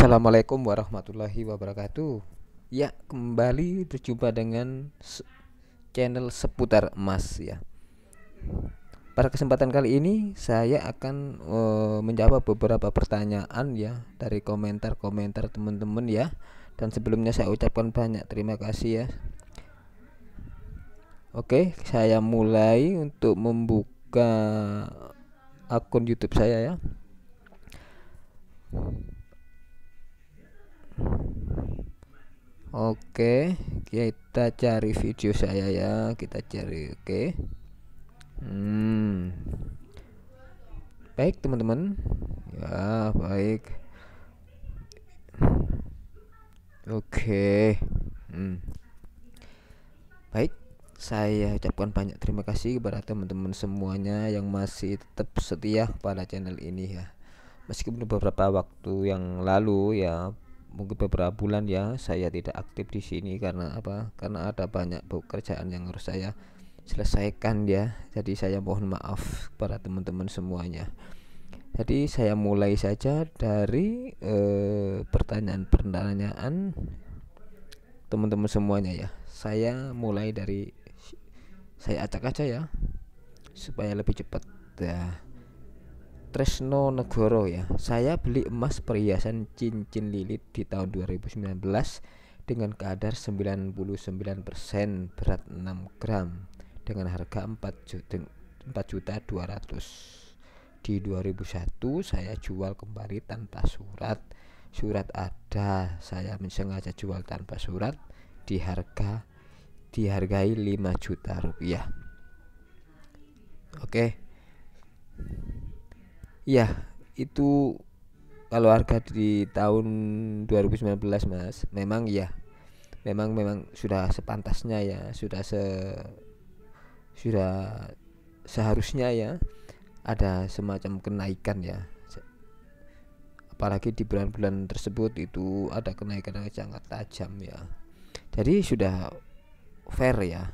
Assalamualaikum warahmatullahi wabarakatuh. Ya, kembali berjumpa dengan channel seputar emas ya. Pada kesempatan kali ini saya akan menjawab beberapa pertanyaan ya dari komentar-komentar teman-teman ya. Dan sebelumnya saya ucapkan banyak terima kasih ya. Oke, saya mulai untuk membuka akun YouTube saya ya. Oke, kita cari video saya ya. Kita cari, oke. Baik teman-teman. Ya, baik. Oke. Baik, saya ucapkan banyak terima kasih kepada teman-teman semuanya yang masih tetap setia pada channel ini ya. Meskipun beberapa waktu yang lalu ya, mungkin beberapa bulan ya saya tidak aktif di sini karena apa? Karena ada banyak pekerjaan yang harus saya selesaikan ya. Jadi saya mohon maaf kepada teman-teman semuanya. Jadi saya mulai saja dari pertanyaan-pertanyaan teman-teman semuanya ya. Saya mulai dari saya acak aja ya supaya lebih cepat ya. Tresno Negoro ya. Saya beli emas perhiasan cincin lilit di tahun 2019 dengan kadar 99% berat 6 gram dengan harga 4.200.000. Di 2001 saya jual kembali tanpa surat. Surat ada, saya sengaja jual tanpa surat dihargai 5 juta rupiah. Oke. Ya, itu kalau harga di tahun 2019 Mas. Memang ya. Memang sudah sepantasnya ya, sudah seharusnya ya ada semacam kenaikan ya. Apalagi di bulan-bulan tersebut itu ada kenaikan yang sangat tajam ya. Jadi sudah fair ya.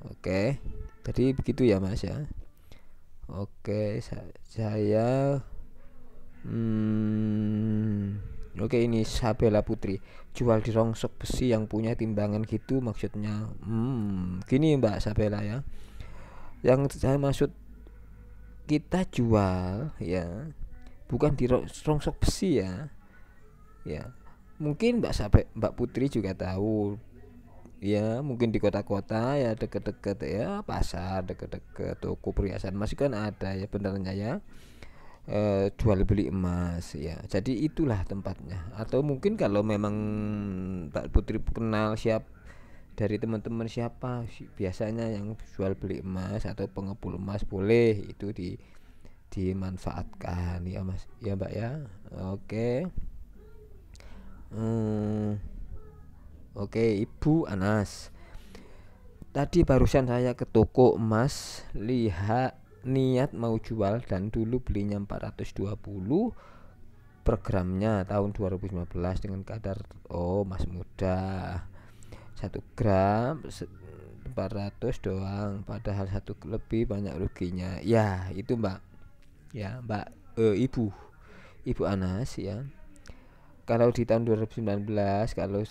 Oke. Jadi begitu ya Mas ya. Oke, saya oke, ini Sabela Putri jual di rongsok besi yang punya timbangan gitu maksudnya. Gini Mbak Sabela ya. Yang saya maksud kita jual ya bukan di rongsok besi ya. Ya. Mungkin Mbak Putri juga tahu ya, mungkin di kota-kota ya, deket-deket ya pasar, deket-deket toko perhiasan masih kan ada ya benernya ya, jual beli emas ya. Jadi itulah tempatnya. Atau mungkin kalau memang Mbak Putri kenal dari teman-teman siapa biasanya yang jual beli emas atau pengepul emas, boleh itu dimanfaatkan ya Mas ya Mbak ya. Oke. Oke, Ibu Anas. Tadi barusan saya ke toko emas, lihat niat mau jual dan dulu belinya 420 per gramnya tahun 2015 dengan kadar Mas muda. 1 gram 400 doang padahal 1 lebih banyak ruginya. Ya, itu Mbak. Ya, Mbak Ibu Anas ya. Kalau di tahun 2019 kalau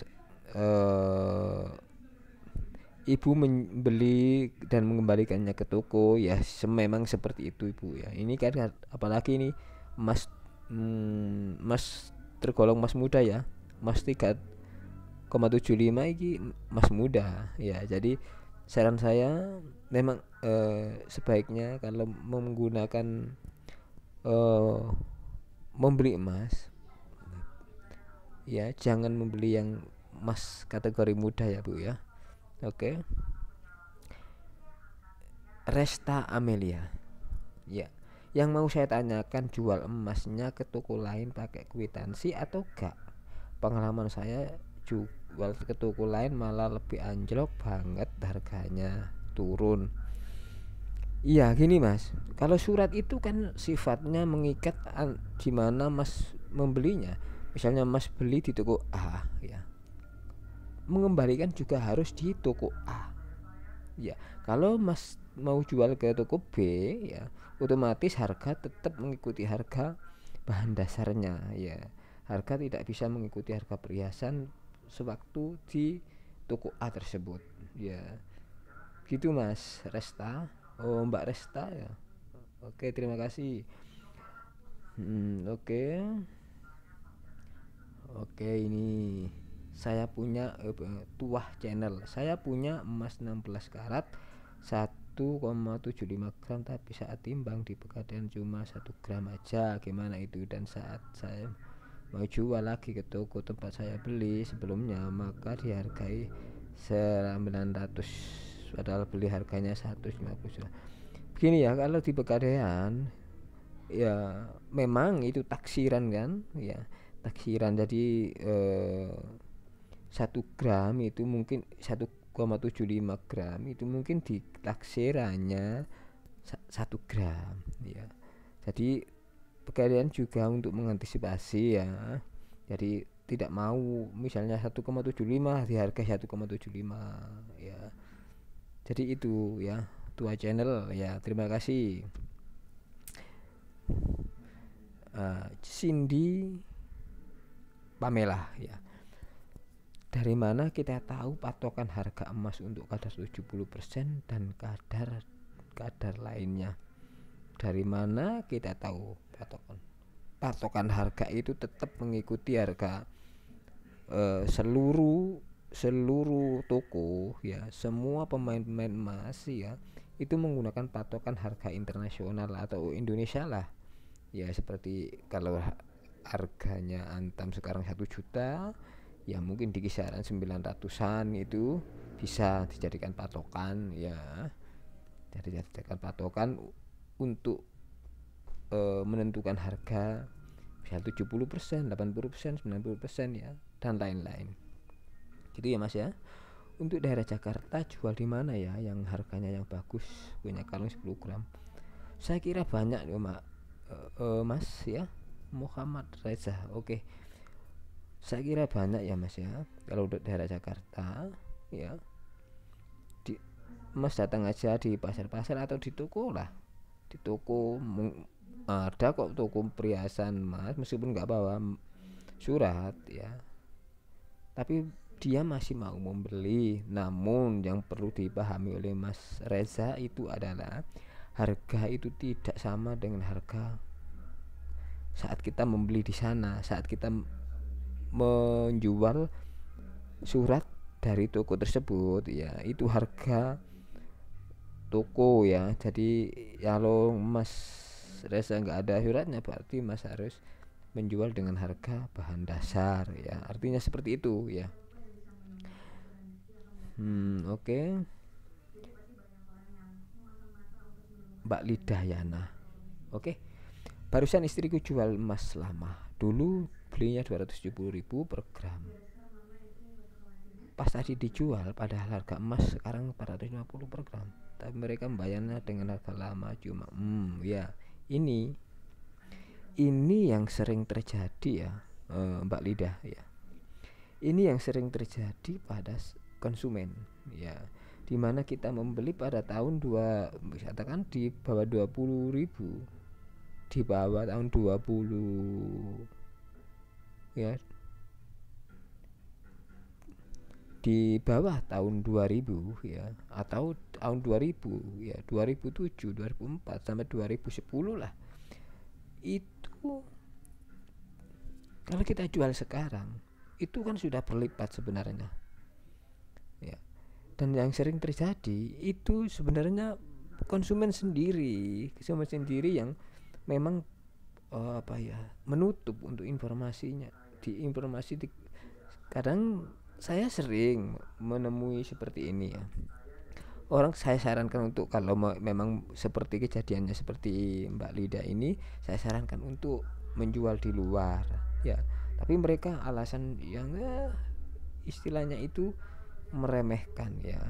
Ibu membeli dan mengembalikannya ke toko ya memang seperti itu Ibu ya. Ini kan apalagi ini emas tergolong emas muda ya. Emas 3,75 ini emas muda ya. Jadi saran saya memang sebaiknya kalau menggunakan membeli emas ya jangan membeli yang emas kategori muda ya Bu ya. Oke. Resta Amelia ya, yang mau saya tanyakan, jual emasnya ke toko lain pakai kwitansi atau enggak? Pengalaman saya jual ke toko lain malah lebih anjlok banget, harganya turun. Iya gini Mas, kalau surat itu kan sifatnya mengikat di mana Mas membelinya. Misalnya Mas beli di toko A ya, mengembalikan juga harus di toko A ya. Kalau Mas mau jual ke toko B ya, otomatis harga tetap mengikuti harga bahan dasarnya ya. Harga tidak bisa mengikuti harga perhiasan sewaktu di toko A tersebut ya. Gitu Mas Resta. Oh Mbak Resta ya. Oke, terima kasih. Oke. Oke, ini saya punya tuah channel. Saya punya emas 16 karat 1,75 gram, tapi saat timbang di Pegadaian cuma 1 gram aja. Gimana itu? Dan saat saya mau jual lagi ke toko tempat saya beli sebelumnya, maka dihargai 900, padahal beli harganya 150 juta. Begini ya, kalau di Pegadaian ya memang itu taksiran kan ya, taksiran. Jadi 1 gram itu mungkin 1,75 gram itu mungkin di taksirannya 1 gram ya. Jadi Pegadaian juga untuk mengantisipasi ya, jadi tidak mau misalnya 1,75 di harga 1,75 ya. Jadi itu ya, Tua Channel ya, terima kasih. Cindy Pamela ya. Dari mana kita tahu patokan harga emas untuk kadar 70% dan kadar lainnya? Dari mana kita tahu patokan harga itu tetap mengikuti harga seluruh toko ya. Semua pemain emas ya itu menggunakan patokan harga internasional atau Indonesia lah ya. Seperti kalau harganya antam sekarang 1 juta ya, mungkin di kisaran 900-an itu bisa dijadikan patokan ya. Jadi dijadikan patokan untuk menentukan harga bisa 70%, 80%, 90% ya, dan lain-lain. Gitu ya Mas ya. Untuk daerah Jakarta jual di mana ya yang harganya yang bagus, punya kalung 10 gram? Saya kira banyak loh Mas ya. Muhammad Reza. Oke. Saya kira banyak ya Mas ya. Kalau untuk daerah Jakarta ya, Mas datang aja di pasar-pasar atau di toko lah. Di toko ada kok toko perhiasan Mas, meskipun nggak bawa surat ya, tapi dia masih mau membeli. Namun yang perlu dipahami oleh Mas Reza itu adalah harga itu tidak sama dengan harga saat kita membeli di sana, saat kita menjual surat dari toko tersebut ya. Itu harga toko ya. Jadi kalau Mas Reza nggak ada suratnya, berarti Mas harus menjual dengan harga bahan dasar ya. Artinya seperti itu ya. Oke. Mbak Lidayana. Oke. Barusan istriku jual emas lama. Dulu belinya 270.000 per gram. Pas tadi dijual padahal harga emas sekarang 450 per gram. Tapi mereka membayarnya dengan harga lama cuma ya. Ini yang sering terjadi ya, Mbak Lidah ya. Ini yang sering terjadi pada konsumen ya, dimana kita membeli pada tahun katakan di bawah 20.000, di bawah tahun 20 ya, di bawah tahun 2000 ya, atau tahun 2000 ya, 2007, 2004 sampai 2010 lah. Itu kalau kita jual sekarang itu kan sudah berlipat sebenarnya ya. Dan yang sering terjadi itu sebenarnya konsumen sendiri yang memang menutup untuk informasinya. Kadang saya sering menemui seperti ini ya. Orang saya sarankan untuk kalau memang seperti kejadiannya seperti Mbak Lida ini, saya sarankan untuk menjual di luar ya. Tapi mereka alasan yang istilahnya itu meremehkan ya,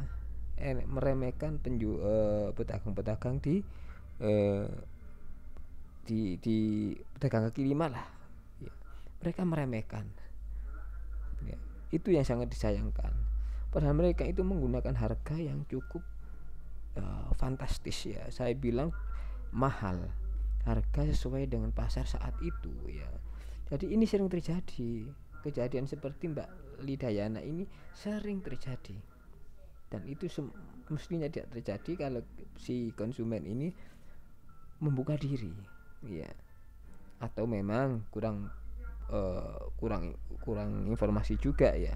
meremehkan pedagang-pedagang di pedagang kaki lima lah ya. Mereka meremehkan ya. Itu yang sangat disayangkan. Padahal mereka itu menggunakan harga yang cukup fantastis ya. Saya bilang mahal. harga sesuai dengan pasar saat itu ya. Jadi ini sering terjadi, kejadian seperti Mbak Lidayana ini sering terjadi, dan itu mestinya tidak terjadi kalau si konsumen ini membuka diri ya, atau memang kurang informasi juga ya.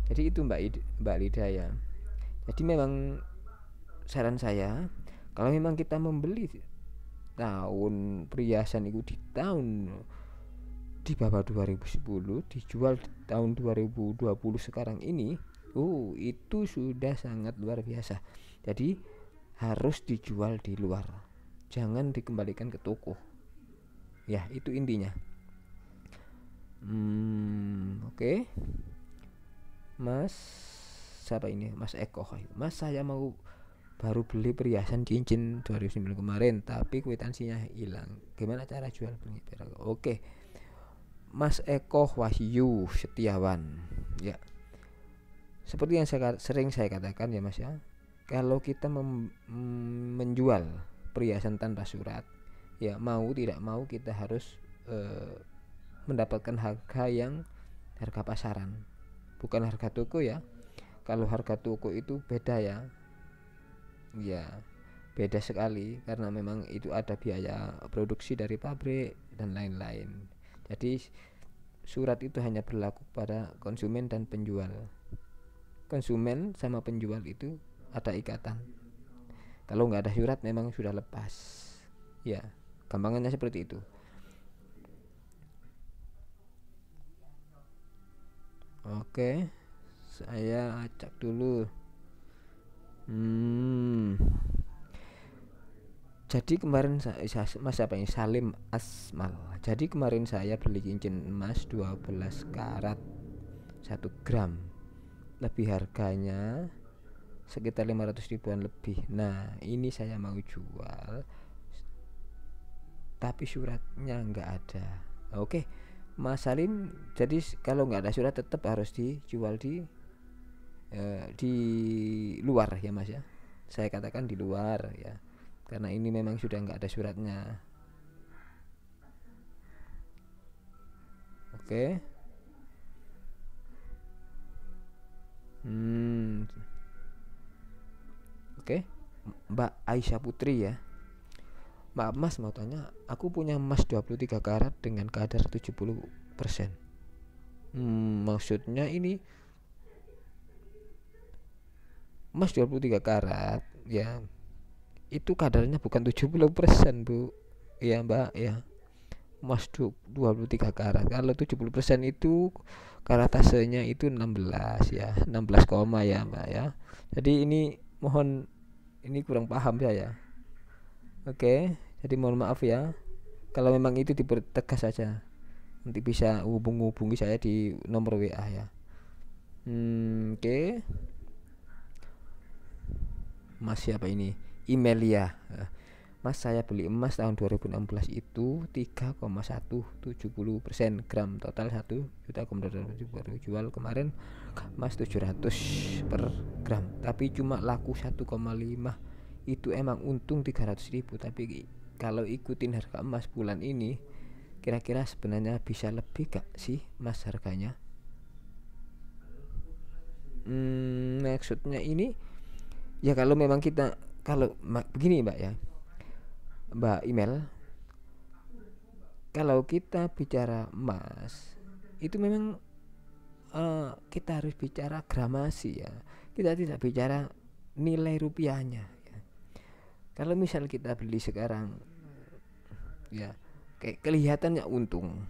Jadi itu Mbak Lida ya. Jadi memang saran saya, kalau memang kita membeli tahun perhiasan itu di bawah 2010 dijual tahun 2020 sekarang ini, itu sudah sangat luar biasa. Jadi harus dijual di luar, jangan dikembalikan ke toko ya, itu intinya. Oke. Mas siapa ini, Mas Eko. Mas, saya mau baru beli perhiasan cincin 2009 kemarin tapi kwitansinya hilang, gimana cara jual beli? Oke, Mas Eko Wahyu Setiawan ya, seperti yang sering saya katakan ya Mas ya, kalau kita menjual perhiasan tanpa surat ya, mau tidak mau kita harus mendapatkan harga pasaran, bukan harga toko ya. Kalau harga toko itu beda ya, beda sekali, karena memang itu ada biaya produksi dari pabrik dan lain-lain. Jadi surat itu hanya berlaku pada konsumen dan penjual. Konsumen sama penjual itu ada ikatan. Kalau nggak ada surat memang sudah lepas ya, gampangannya seperti itu. Oke, saya acak dulu. Jadi kemarin Mas apa ini, Salim Asmal. Jadi kemarin saya beli cincin emas 12 karat 1 gram, lebih harganya sekitar 500 ribuan lebih. Nah ini saya mau jual tapi suratnya nggak ada. Oke Mas Salim, jadi kalau nggak ada surat tetap harus dijual di luar ya Mas ya, saya katakan di luar ya, karena ini memang sudah nggak ada suratnya. Oke. Oke, Mbak Aisyah Putri ya. Mbak Mas mau tanya, aku punya emas 23 karat dengan kadar 70%. Maksudnya ini emas 23 karat ya, itu kadarnya bukan 70% Bu ya Mbak ya. Emas 23 karat, kalau 70% itu karatasenya itu 16 ya, 16 koma ya Mbak ya. Jadi ini mohon, ini kurang paham saya. Oke, jadi mohon maaf ya, kalau memang itu dipertegas saja, nanti bisa hubungi saya di nomor WA ya. Oke. Mas siapa ini, Imelia. Mas, saya beli emas tahun 2016 itu 3,170% gram, total 1 juta, baru jual kemarin emas 700 per gram, tapi cuma laku 1,5. Itu emang untung 300 ribu, tapi kalau ikutin harga emas bulan ini kira-kira sebenarnya bisa lebih gak sih Mas harganya? Maksudnya ini ya, kalau memang kita, kalau begini Mbak ya, Mbak Email, kalau kita bicara emas itu memang kita harus bicara gramasi ya, kita tidak bicara nilai rupiahnya ya. Kalau misal kita beli sekarang ya, kayak kelihatannya untung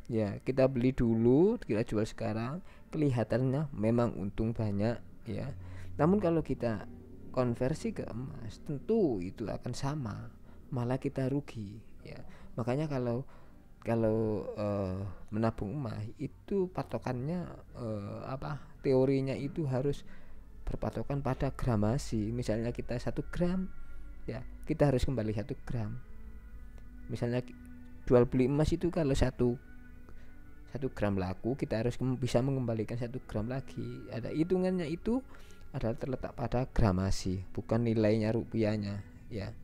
ya, kita beli dulu kita jual sekarang, kelihatannya memang untung banyak ya. Namun kalau kita konversi ke emas, tentu itu akan sama, malah kita rugi ya. Makanya kalau menabung emas itu patokannya teorinya itu harus berpatokan pada gramasi. Misalnya kita 1 gram ya, kita harus kembali 1 gram. Misalnya jual beli emas itu kalau 1 gram laku, kita harus bisa mengembalikan 1 gram lagi. Ada hitungannya, itu adalah terletak pada gramasi, bukan nilainya rupiahnya ya.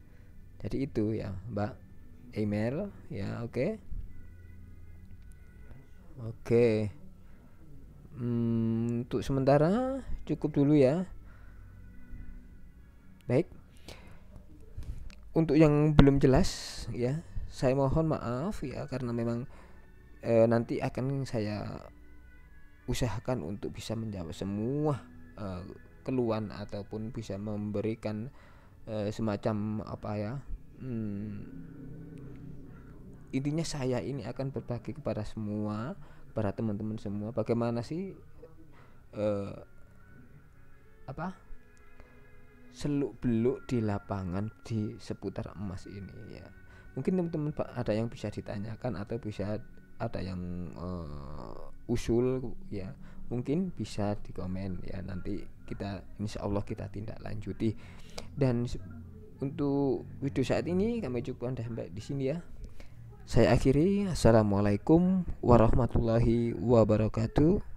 Jadi itu ya Mbak. email ya. Oke. Oke. Untuk sementara cukup dulu ya. Baik. Untuk yang belum jelas ya, saya mohon maaf ya, karena memang nanti akan saya usahakan untuk bisa menjawab semua keluhan ataupun bisa memberikan semacam apa ya, intinya saya ini akan berbagi kepada semua, para teman-teman semua, bagaimana sih apa seluk beluk di lapangan di seputar emas ini ya. Mungkin teman-teman ada yang bisa ditanyakan atau bisa ada yang usul ya, mungkin bisa di komen ya, nanti kita insya Allah kita tindak lanjuti. Dan untuk video saat ini kami cukupkan sampai di sini ya. Saya akhiri. Assalamualaikum warahmatullahi wabarakatuh.